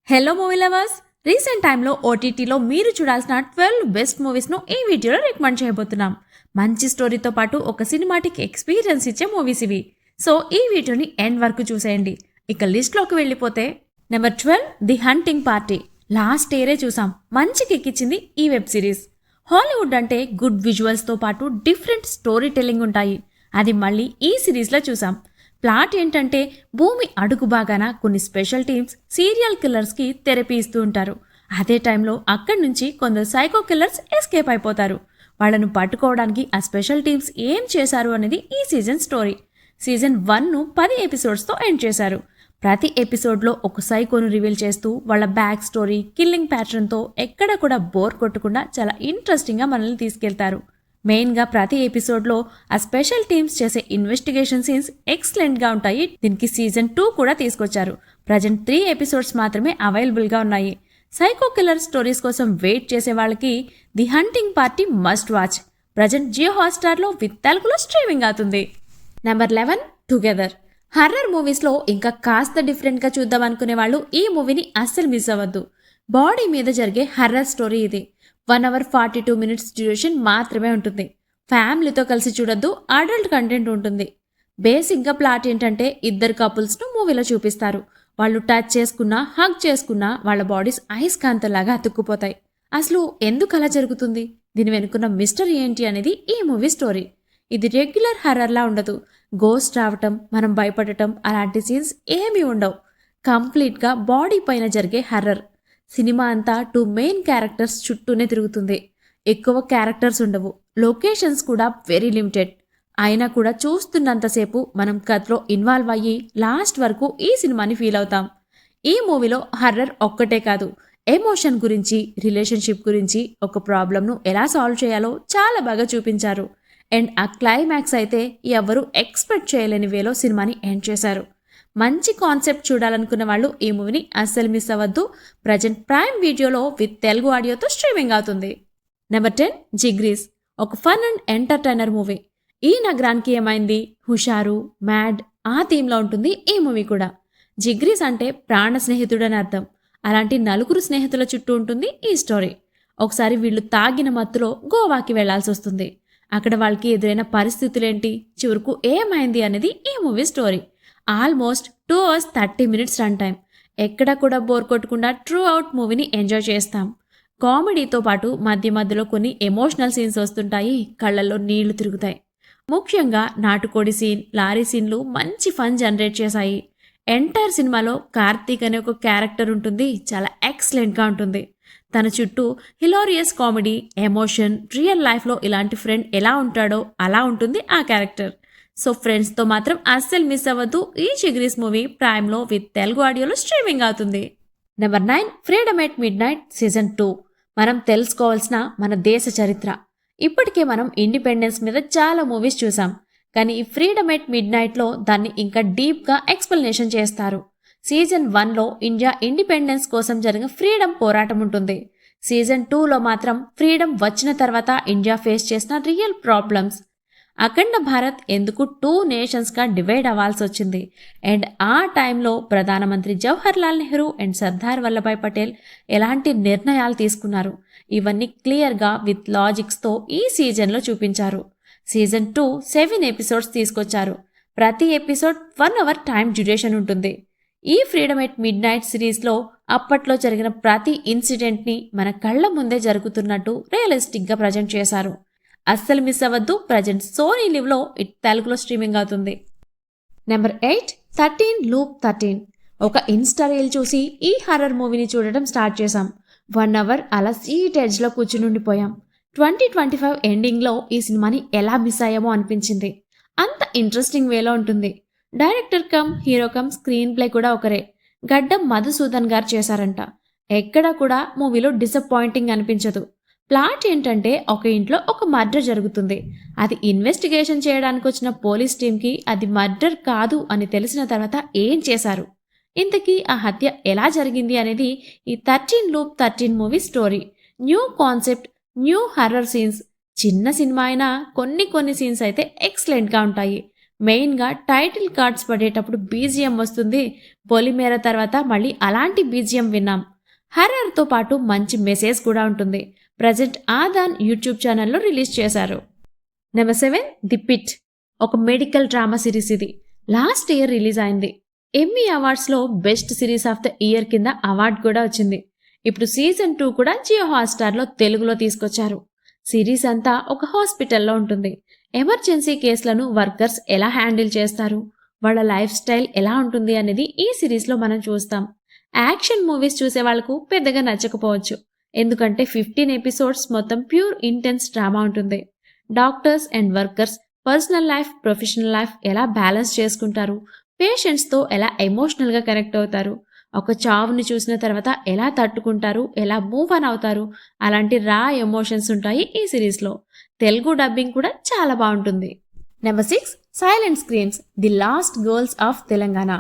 Hello movie lovers, recent టైంలో ఓటీటీలో మీరు చూడాల్సిన 12 బెస్ట్ మూవీస్ను ఈ వీడియోలో రికమెండ్ చేయబోతున్నాం. మంచి స్టోరీతో పాటు ఒక సినిమాటిక్ ఎక్స్పీరియన్స్ ఇచ్చే మూవీస్ ఇవి. సో ఈ వీడియోని ఎండ్ వరకు చూసేయండి. ఇక లిస్ట్లోకి వెళ్ళిపోతే number 12 the hunting party. Last ఇయరే చూసాం. మంచి కిక్కిచ్చింది ఈ వెబ్ సిరీస్. హాలీవుడ్ అంటే గుడ్ విజువల్స్తో పాటు డిఫరెంట్ స్టోరీ టెల్లింగ్ ఉంటాయి. అది మళ్ళీ ఈ సిరీస్లో చూసాం. ప్లాట్ ఏంటంటే భూమి అడుగు భాగాన కొన్ని స్పెషల్ టీమ్స్ సీరియల్ కిల్లర్స్కి థెరపీ ఇస్తూ ఉంటారు. అదే టైంలో అక్కడి నుంచి కొందరు సైకో కిల్లర్స్ ఎస్కేప్ అయిపోతారు. వాళ్ళను పట్టుకోవడానికి ఆ స్పెషల్ టీమ్స్ ఏం చేశారు అనేది ఈ సీజన్ స్టోరీ. సీజన్ 1ను 10 ఎపిసోడ్స్తో ఎండ్ చేశారు. ప్రతి ఎపిసోడ్లో ఒక సైకోను రివీల్ చేస్తూ వాళ్ళ బ్యాక్ స్టోరీ, కిల్లింగ్ ప్యాటర్న్తో ఎక్కడ కూడా బోర్ కొట్టకుండా చాలా ఇంట్రెస్టింగ్గా మనల్ని తీసుకెళ్తారు. మెయిన్గా ప్రతి ఎపిసోడ్లో ఆ స్పెషల్ టీమ్స్ చేసే ఇన్వెస్టిగేషన్ సీన్స్ ఎక్సలెంట్గా ఉంటాయి. దీనికి సీజన్ 2 కూడా తీసుకొచ్చారు. ప్రజెంట్ 3 ఎపిసోడ్స్ మాత్రమే అవైలబుల్గా ఉన్నాయి. సైకో కిల్లర్ స్టోరీస్ కోసం వెయిట్ చేసే వాళ్ళకి the hunting party must watch. Present Jio హాట్స్టార్లో విత్ తెలుగులో స్ట్రీమింగ్ అవుతుంది. Number 11 together. హర్రర్ మూవీస్లో ఇంకా కాస్త డిఫరెంట్గా చూద్దాం అనుకునే వాళ్ళు ఈ మూవీని అస్సలు మిస్ అవ్వద్దు. బాడీ మీద జరిగే హర్రర్ స్టోరీ ఇది. 1 hour 42 minutes డ్యూరేషన్ మాత్రమే ఉంటుంది. ఫ్యామిలీతో కలిసి చూడొద్దు, అడల్ట్ కంటెంట్ ఉంటుంది. బేసిక్గా ప్లాట్ ఏంటంటే ఇద్దరు కపుల్స్ను మూవీలో చూపిస్తారు. వాళ్ళు టచ్ చేసుకున్నా, హగ్ చేసుకున్నా వాళ్ళ బాడీస్ అయస్కాంతంలాగా అతుక్కుపోతాయి. అసలు ఎందుకు అలా జరుగుతుంది, దీని వెనుకున్న మిస్టరీ ఏంటి అనేది ఈ మూవీ స్టోరీ. ఇది రెగ్యులర్ హర్రర్లా ఉండదు. గోస్ట్ రావటం, మనం భయపడటం అలాంటి సీన్స్ ఏమీ ఉండవు. కంప్లీట్గా బాడీ పైన జరిగే హర్రర్. సినిమా అంతా 2 మెయిన్ క్యారెక్టర్స్ చుట్టూనే తిరుగుతుంది. ఎక్కువ క్యారెక్టర్స్ ఉండవు. లొకేషన్స్ కూడా వెరీ లిమిటెడ్. అయినా కూడా చూస్తున్నంతసేపు మనం కథలో ఇన్వాల్వ్ అయ్యి లాస్ట్ వరకు ఈ సినిమాని ఫీల్ అవుతాం. ఈ మూవీలో హర్రర్ ఒక్కటే కాదు, ఎమోషన్ గురించి, రిలేషన్షిప్ గురించి, ఒక ప్రాబ్లంను ఎలా సాల్వ్ చేయాలో చాలా బాగా చూపించారు. అండ్ ఆ క్లైమాక్స్ అయితే ఎవరు ఎక్స్పెక్ట్ చేయలేని వేలో సినిమాని ఎండ్ చేశారు. మంచి కాన్సెప్ట్ చూడాలనుకున్న వాళ్ళు ఈ మూవీని అస్సలు మిస్ అవ్వద్దు. ప్రజెంట్ ప్రైమ్ వీడియోలో విత్ తెలుగు ఆడియోతో స్ట్రీమింగ్ అవుతుంది. నెంబర్ 10 జిగ్రీస్. ఒక ఫన్ అండ్ ఎంటర్టైనర్ మూవీ. ఈ నగరానికి ఏమైంది, హుషారు, మ్యాడ్ ఆ థీమ్లో ఉంటుంది ఈ మూవీ కూడా. జిగ్రీస్ అంటే ప్రాణ స్నేహితుడని అర్థం. అలాంటి 4 స్నేహితుల చుట్టూ ఉంటుంది ఈ స్టోరీ. ఒకసారి వీళ్ళు తాగిన మత్తులో గోవాకి వెళ్లాల్సి వస్తుంది. అక్కడ వాళ్ళకి ఎదురైన పరిస్థితులేంటి, చివరకు ఏమైంది అనేది ఈ movie story. Almost 2 hours 30 minutes run time. ఎక్కడ కూడా బోర్ కొట్టకుండా ట్రూ అవుట్ మూవీని ఎంజాయ్ చేస్తాం. కామెడీతో పాటు మధ్య మధ్యలో కొన్ని ఎమోషనల్ సీన్స్ వస్తుంటాయి. కళ్ళల్లో నీళ్లు తిరుగుతాయి. ముఖ్యంగా నాటుకోడి సీన్, లారీ సీన్లు మంచి ఫన్ జనరేట్ చేశాయి. ఎంటైర్ సినిమాలో కార్తీక్ అనే ఒక క్యారెక్టర్ ఉంటుంది. చాలా ఎక్సలెంట్గా ఉంటుంది. తన చుట్టూ హిలోరియస్ కామెడీ, ఎమోషన్, రియల్ లైఫ్లో ఇలాంటి ఫ్రెండ్ ఎలా ఉంటాడో అలా ఉంటుంది ఆ క్యారెక్టర్. సో ఫ్రెండ్స్తో మాత్రం అస్సలు మిస్ అవ్వద్దు. ఈ జిగ్రీస్ మూవీ ప్రైమ్లో విత్ తెలుగు ఆడియోలో స్ట్రీమింగ్ అవుతుంది. Number 9 freedom at mid night season 2. మనం తెలుసుకోవాల్సిన మన దేశ చరిత్ర. ఇప్పటికే మనం ఇండిపెండెన్స్ మీద చాలా మూవీస్ చూసాం. కానీ ఈ ఫ్రీడమ్ ఎట్ మిడ్ నైట్లో దాన్ని ఇంకా డీప్గా ఎక్స్ప్లెనేషన్ చేస్తారు. సీజన్ 1లో ఇండియా ఇండిపెండెన్స్ కోసం జరిగిన ఫ్రీడమ్ పోరాటం ఉంటుంది. సీజన్ 2లో మాత్రం ఫ్రీడమ్ వచ్చిన తర్వాత ఇండియా ఫేస్ చేసిన రియల్ ప్రాబ్లమ్స్. అఖండ భారత్ ఎందుకు 2 నేషన్స్గా డివైడ్ అవ్వాల్సి వచ్చింది, అండ్ ఆ టైంలో ప్రధానమంత్రి జవహర్ లాల్ నెహ్రూ అండ్ సర్దార్ వల్లభాయ్ పటేల్ ఎలాంటి నిర్ణయాలు తీసుకున్నారు, ఇవన్నీ క్లియర్గా విత్ లాజిక్స్తో ఈ సీజన్లో చూపించారు. సీజన్ 2 7 ఎపిసోడ్స్ తీసుకొచ్చారు. ప్రతి ఎపిసోడ్ 1 hour టైం డ్యూరేషన్ ఉంటుంది. ఈ ఫ్రీడమ్ ఎట్ మిడ్ నైట్ సిరీస్లో అప్పట్లో జరిగిన ప్రతి ఇన్సిడెంట్ని మన కళ్ళ ముందే జరుగుతున్నట్టు రియలిస్టిక్గా ప్రజెంట్ చేశారు. అస్సలు మిస్ అవ్వద్దు. ప్రజెంట్ సోనీ లివ్లో ఇట్ తెలుగులో స్ట్రీమింగ్ అవుతుంది. Number 8 13 loop 13. ఒక ఇన్స్టా రీల్ చూసి ఈ హర్రర్ మూవీని చూడటం స్టార్ట్ చేశాం. 1 hour అలా సీట్ ఎడ్జ్లో కూర్చుని ఉండిపోయాం. 2025 ఎండింగ్లో ఈ సినిమాని ఎలా మిస్ అయ్యామో అనిపించింది. అంత ఇంట్రెస్టింగ్ వేలో ఉంటుంది. Director come hero come screen play కూడా ఒకరే. గడ్డం మధుసూదన్ గారు చేశారంట. ఎక్కడా కూడా మూవీలో డిసప్పాయింటింగ్ అనిపించదు. ప్లాట్ ఏంటంటే ఒక ఇంట్లో ఒక మర్డర్ జరుగుతుంది. అది ఇన్వెస్టిగేషన్ చేయడానికి వచ్చిన పోలీస్ టీంకి అది మర్డర్ కాదు అని తెలిసిన తర్వాత ఏం చేశారు, ఇంతకీ ఆ హత్య ఎలా జరిగింది అనేది ఈ 13 loop 13 movie story. New concept, new horror scenes. చిన్న సినిమా అయినా కొన్ని సీన్స్ అయితే ఎక్సలెంట్గా ఉంటాయి. మెయిన్గా టైటిల్ కార్డ్స్ పడేటప్పుడు బీజిఎం వస్తుంది. పొలిమేర తర్వాత మళ్ళీ అలాంటి బీజిఎం విన్నాం. హర్రర్తో పాటు మంచి మెసేజ్ కూడా ఉంటుంది. ప్రజెంట్ ఆదాన్ యూట్యూబ్ ఛానల్లో రిలీజ్ చేశారు. Number 7 the pit. ఒక మెడికల్ డ్రామా సిరీస్ ఇది. లాస్ట్ ఇయర్ రిలీజ్ అయింది. ఎమ్మీ అవార్డ్స్లో best series of the year కింద అవార్డు కూడా వచ్చింది. ఇప్పుడు సీజన్ 2 కూడా జియో హాట్‌స్టార్లో తెలుగులో తీసుకొచ్చారు. సిరీస్ అంతా ఒక హాస్పిటల్లో ఉంటుంది. ఎమర్జెన్సీ కేసులను వర్కర్స్ ఎలా హ్యాండిల్ చేస్తారు, వాళ్ళ లైఫ్ స్టైల్ ఎలా ఉంటుంది అనేది ఈ సిరీస్లో మనం చూస్తాం. యాక్షన్ మూవీస్ చూసే వాళ్ళకు పెద్దగా నచ్చకపోవచ్చు. ఎందుకంటే 15 ఎపిసోడ్స్ మొత్తం ప్యూర్ ఇంటెన్స్ డ్రామా ఉంటుంది. Doctors and workers personal life, professional life ఎలా బ్యాలెన్స్ చేసుకుంటారు, పేషెంట్స్తో ఎలా ఎమోషనల్గా కనెక్ట్ అవుతారు, ఒక చావుని చూసిన తర్వాత ఎలా తట్టుకుంటారు, ఎలా మూవ్ ఆన్ అవుతారు, అలాంటి రా ఎమోషన్స్ ఉంటాయి ఈ సిరీస్లో. తెలుగు డబ్బింగ్ కూడా చాలా బాగుంటుంది. Number 6 silent స్క్రీమ్స్ the last girls of Telangana.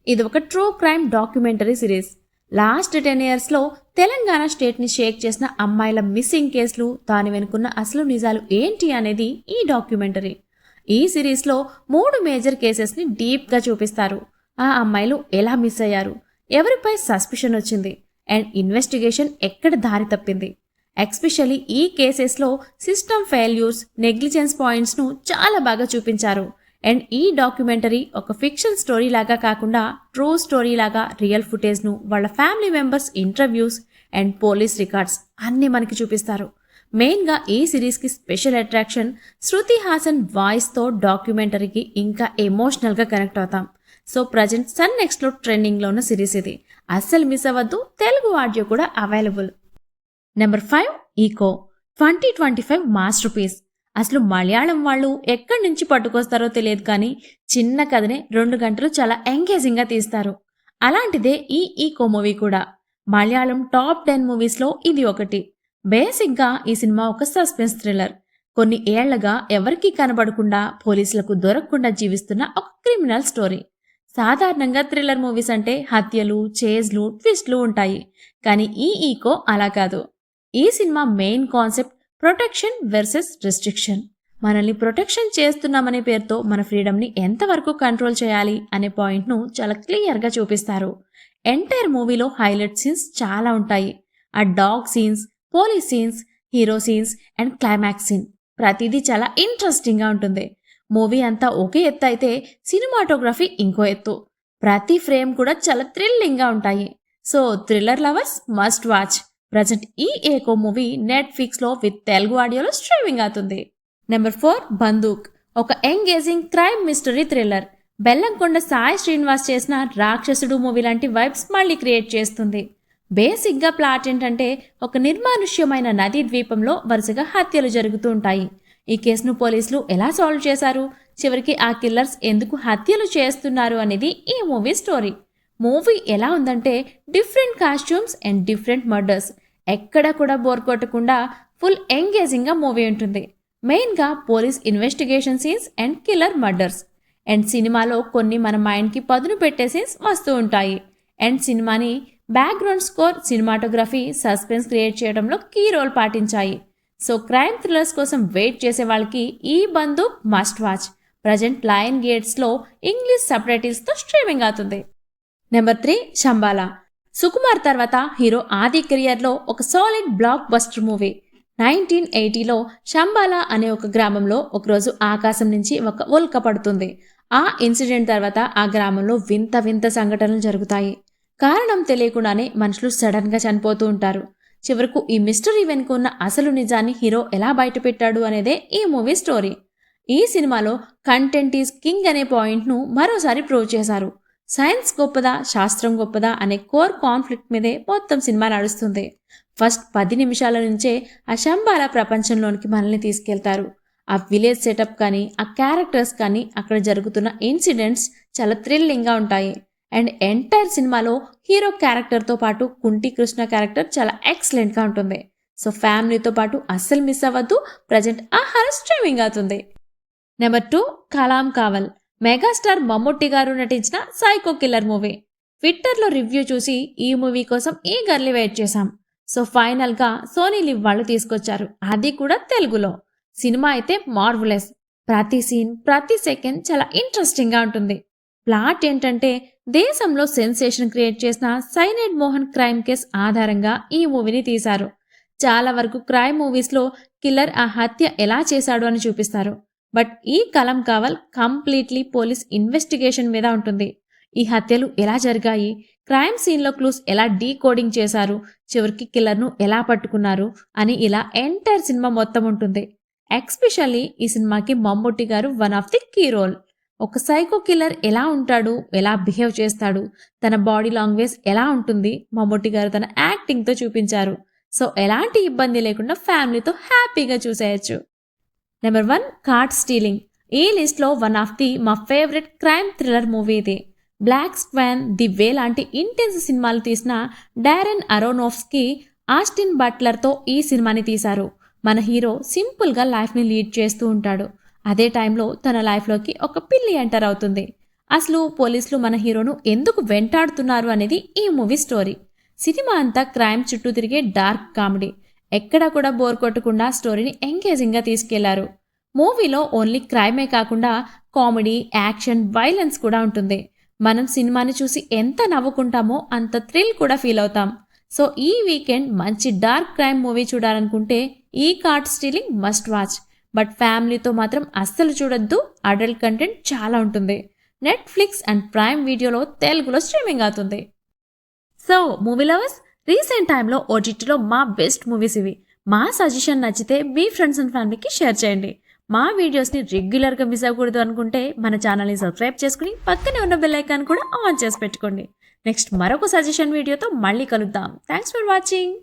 ఇది ఒక true crime documentary series. Last 10 ఇయర్స్లో తెలంగాణ స్టేట్ని షేక్ చేసిన అమ్మాయిల మిస్సింగ్ కేసులు, దాని వెనుకున్న అసలు నిజాలు ఏంటి అనేది ఈ డాక్యుమెంటరీ. ఈ సిరీస్లో 3 మేజర్ కేసెస్ని డీప్గా చూపిస్తారు. ఆ అమ్మాయిలు ఎలా మిస్ అయ్యారు, ఎవరిపై సస్పిషన్ వచ్చింది, అండ్ ఇన్వెస్టిగేషన్ ఎక్కడ దారి తప్పింది. ఎస్పెషల్లీ ఈ కేసెస్లో సిస్టమ్ ఫెయిల్యూర్స్, నెగ్లిజెన్స్ పాయింట్స్ను చాలా బాగా చూపించారు. అండ్ ఈ డాక్యుమెంటరీ ఒక ఫిక్షన్ స్టోరీ లాగా కాకుండా ట్రూ స్టోరీ లాగా రియల్ ఫుటేజ్ను, వాళ్ళ family members interviews and police records అన్నీ మనకి చూపిస్తారు. మెయిన్గా ఈ సిరీస్కి స్పెషల్ అట్రాక్షన్ శృతి హాసన్ వాయిస్తో డాక్యుమెంటరీకి ఇంకా ఎమోషనల్గా కనెక్ట్ అవుతాం. సో ప్రజెంట్ సన్ నెక్స్ట్లో ట్రెండింగ్లో ఉన్న సిరీస్ ఇది. అస్సలు మిస్ అవ్వద్దు. తెలుగు ఆడియో కూడా available. Number 5 Eko 2025 masterpiece. అసలు మలయాళం వాళ్ళు ఎక్కడి నుంచి పట్టుకొస్తారో తెలియదు కానీ చిన్న కథనే 2 గంటలు చాలా ఎంగేజింగ్గా తీస్తారు. అలాంటిదే ఈ ఈకో మూవీ కూడా. మలయాళం టాప్ 10 మూవీస్లో ఇది ఒకటి. బేసిక్గా ఈ సినిమా ఒక సస్పెన్స్ థ్రిల్లర్. కొన్ని ఏళ్లగా ఎవరికీ కనబడకుండా, పోలీసులకు దొరకకుండా జీవిస్తున్న ఒక క్రిమినల్ స్టోరీ. సాధారణంగా థ్రిల్లర్ మూవీస్ అంటే హత్యలు, చేజ్లు, ట్విస్ట్లు ఉంటాయి. కానీ ఈ ఈకో అలా కాదు. ఈ cinema main concept protection versus restriction. మనల్ని ప్రొటెక్షన్ చేస్తున్నామనే పేరుతో మన ఫ్రీడమ్ని ఎంతవరకు కంట్రోల్ చేయాలి అనే పాయింట్ను చాలా క్లియర్గా చూపిస్తారు. ఎంటైర్ మూవీలో హైలైట్ సీన్స్ చాలా ఉంటాయి. ఆ dog scenes, police scenes, hero scenes and climax scene ప్రతిదీ చాలా ఇంట్రెస్టింగ్గా ఉంటుంది. మూవీ అంతా ఒకే ఎత్తు అయితే సినిమాటోగ్రఫీ ఇంకో ఎత్తు. ప్రతి ఫ్రేమ్ కూడా చాలా థ్రిల్లింగ్గా ఉంటాయి. So thriller lovers must watch. Present ఈ ఏకో మూవీ నెట్ఫ్లిక్స్లో విత్ తెలుగు ఆడియోలో స్ట్రీమింగ్ అవుతుంది. నెంబర్ 4 బందూక్. ఒక engaging crime mystery thriller. Bellamkonda Sai Srinivas చేసిన రాక్షసుడు మూవీ లాంటి వైబ్స్ మళ్ళీ క్రియేట్ చేస్తుంది. బేసిక్గా ప్లాట్ ఏంటంటే ఒక నిర్మానుష్యమైన నదీ ద్వీపంలో వరుసగా హత్యలు జరుగుతూ ఉంటాయి. ఈ కేసును పోలీసులు ఎలా సాల్వ్ చేశారు, చివరికి ఆ కిల్లర్స్ ఎందుకు హత్యలు చేస్తున్నారు అనేది ఈ మూవీ స్టోరీ. మూవీ ఎలా ఉందంటే different costumes and different murders. ఎక్కడ కూడా బోర్ కొట్టకుండా ఫుల్ ఎంగేజింగ్గా మూవీ ఉంటుంది. మెయిన్గా police investigation scenes and killer murders. And సినిమాలో కొన్ని మన మైండ్కి పదును పెట్టే సీన్స్ వస్తూ ఉంటాయి. అండ్ సినిమాని background score, cinematography, suspense create చేయడంలో కీ రోల్ పాటించాయి. సో క్రైమ్ థ్రిల్లర్స్ కోసం వెయిట్ చేసే వాళ్ళకి ఈ బందూక్ మస్ట్ వాచ్. ప్రజెంట్ లయన్ గేట్స్లో ఇంగ్లీష్ సబ్టైటిల్స్తో స్ట్రీమింగ్ అవుతుంది. నెంబర్ 3 శంబాలా. సుకుమార్ తర్వాత హీరో ఆది కెరియర్లో ఒక సాలిడ్ బ్లాక్ బస్టర్ మూవీ. 1980లో శంబాలా అనే ఒక గ్రామంలో ఒకరోజు ఆకాశం నుంచి ఒక ఉల్క పడుతుంది. ఆ ఇన్సిడెంట్ తర్వాత ఆ గ్రామంలో వింత వింత సంఘటనలు జరుగుతాయి. కారణం తెలియకుండానే మనుషులు సడన్గా చనిపోతూ ఉంటారు. చివరకు ఈ మిస్టరీ వెనుక ఉన్న అసలు నిజాన్ని హీరో ఎలా బయటపెట్టాడు అనేదే ఈ మూవీ స్టోరీ. ఈ సినిమాలో కంటెంట్ ఈజ్ కింగ్ అనే పాయింట్ను మరోసారి ప్రూవ్ చేశారు. సైన్స్ గొప్పదా, శాస్త్రం గొప్పదా అనే కోర్ కాన్ఫ్లిక్ట్ మీదే మొత్తం సినిమా నడుస్తుంది. ఫస్ట్ 10 నిమిషాల నుంచే ఆ శంబాలా ప్రపంచంలోనికి మనల్ని తీసుకెళ్తారు. ఆ విలేజ్ సెటప్ కానీ, ఆ క్యారెక్టర్స్ కానీ, అక్కడ జరుగుతున్న ఇన్సిడెంట్స్ చాలా థ్రిల్లింగ్గా ఉంటాయి. అండ్ ఎంటైర్ సినిమాలో హీరో క్యారెక్టర్తో పాటు కుంటి కృష్ణ క్యారెక్టర్ చాలా ఎక్సలెంట్గా ఉంటుంది. సో ఫ్యామిలీతో పాటు అస్సలు మిస్ అవ్వద్దు. ప్రజెంట్ ఆహార స్ట్రీమింగ్ అవుతుంది. నెంబర్ 2 కలాం కావల్. మెగాస్టార్ మమ్ముట్టి గారు నటించిన సైకో కిల్లర్ మూవీ. ట్విట్టర్లో రివ్యూ చూసి ఈ మూవీ కోసం ఈగర్లీ వెయిట్ చేశాం. సో ఫైనల్గా సోనీ లివ్ వాళ్ళు తీసుకొచ్చారు, అది కూడా తెలుగులో. సినిమా అయితే మార్వలెస్. ప్రతి సీన్ ప్రతి సెకండ్ చాలా ఇంట్రెస్టింగ్గా ఉంటుంది. ప్లాట్ ఏంటంటే దేశంలో సెన్సేషన్ క్రియేట్ చేసిన సైనైడ్ మోహన్ క్రైమ్ కేస్ ఆధారంగా ఈ మూవీని తీశారు. చాలా వరకు క్రైమ్ మూవీస్లో కిల్లర్ ఆ హత్య ఎలా చేశాడు అని చూపిస్తారు. బట్ ఈ కలం కావల్ కంప్లీట్లీ పోలీస్ ఇన్వెస్టిగేషన్ మీద ఉంటుంది. ఈ హత్యలు ఎలా జరిగాయి, క్రైమ్ సీన్లో క్లూస్ ఎలా డీకోడింగ్ చేశారు, చివరికి కిల్లర్ను ఎలా పట్టుకున్నారు అని ఇలా ఎంటైర్ సినిమా మొత్తం ఉంటుంది. ఎక్స్పెషల్లీ ఈ సినిమాకి Mammootty garu one of the key role. ఒక సైకో కిల్లర్ ఎలా ఉంటాడు, ఎలా బిహేవ్ చేస్తాడు, తన బాడీ లాంగ్వేజ్ ఎలా ఉంటుంది, మమ్ముట్టి గారు తన యాక్టింగ్తో చూపించారు. సో ఎలాంటి ఇబ్బంది లేకుండా ఫ్యామిలీతో హ్యాపీగా చూసేయచ్చు. Number 1 card stealing. ఈ లిస్ట్లో వన్ ఆఫ్ ది మా ఫేవరెట్ క్రైమ్ థ్రిల్లర్ మూవీ ఇది. బ్లాక్ స్క్వాన్, ది వే లాంటి ఇంటెన్స్ సినిమాలు తీసిన డారెన్ అరోనోఫ్స్కీ, ఆస్టిన్ బట్లర్తో ఈ సినిమాని తీశారు. మన హీరో సింపుల్గా లైఫ్ని లీడ్ చేస్తూ ఉంటాడు. అదే టైంలో తన లైఫ్లోకి ఒక పిల్లి ఎంటర్ అవుతుంది. అసలు పోలీసులు మన హీరోను ఎందుకు వెంటాడుతున్నారు అనేది ఈ మూవీ స్టోరీ. సినిమా అంతా క్రైమ్ చుట్టూ తిరిగే డార్క్ కామెడీ. ఎక్కడా కూడా బోర్ కొట్టకుండా స్టోరీని ఎంగేజింగ్గా తీసుకెళ్లారు. మూవీలో ఓన్లీ క్రైమే కాకుండా కామెడీ, యాక్షన్, వైలెన్స్ కూడా ఉంటుంది. మనం సినిమాని చూసి ఎంత నవ్వుకుంటామో అంత థ్రిల్ కూడా ఫీల్ అవుతాం. సో ఈ వీకెండ్ మంచి డార్క్ క్రైమ్ మూవీ చూడాలనుకుంటే ఈ card stealing must watch. But ఫ్యామిలీతో మాత్రం అస్సలు చూడొద్దు, అడల్ట్ కంటెంట్ చాలా ఉంటుంది. నెట్ఫ్లిక్స్ అండ్ ప్రైమ్ వీడియోలో తెలుగులో స్ట్రీమింగ్ అవుతుంది. సో మూవీ లవర్స్, రీసెంట్ టైంలో ఓటీటీలో మా బెస్ట్ మూవీస్ ఇవి. మా సజెషన్ నచ్చితే మీ ఫ్రెండ్స్ అండ్ ఫ్యామిలీకి షేర్ చేయండి. మా వీడియోస్ని రెగ్యులర్గా మిస్ అవ్వకూడదు అనుకుంటే మన ఛానల్ని సబ్స్క్రైబ్ చేసుకుని పక్కనే ఉన్న బెల్ ఐకాన్ కూడా ఆన్ చేసి పెట్టుకోండి. నెక్స్ట్ మరొక సజెషన్ వీడియోతో మళ్ళీ కలుద్దాం. Thanks for watching.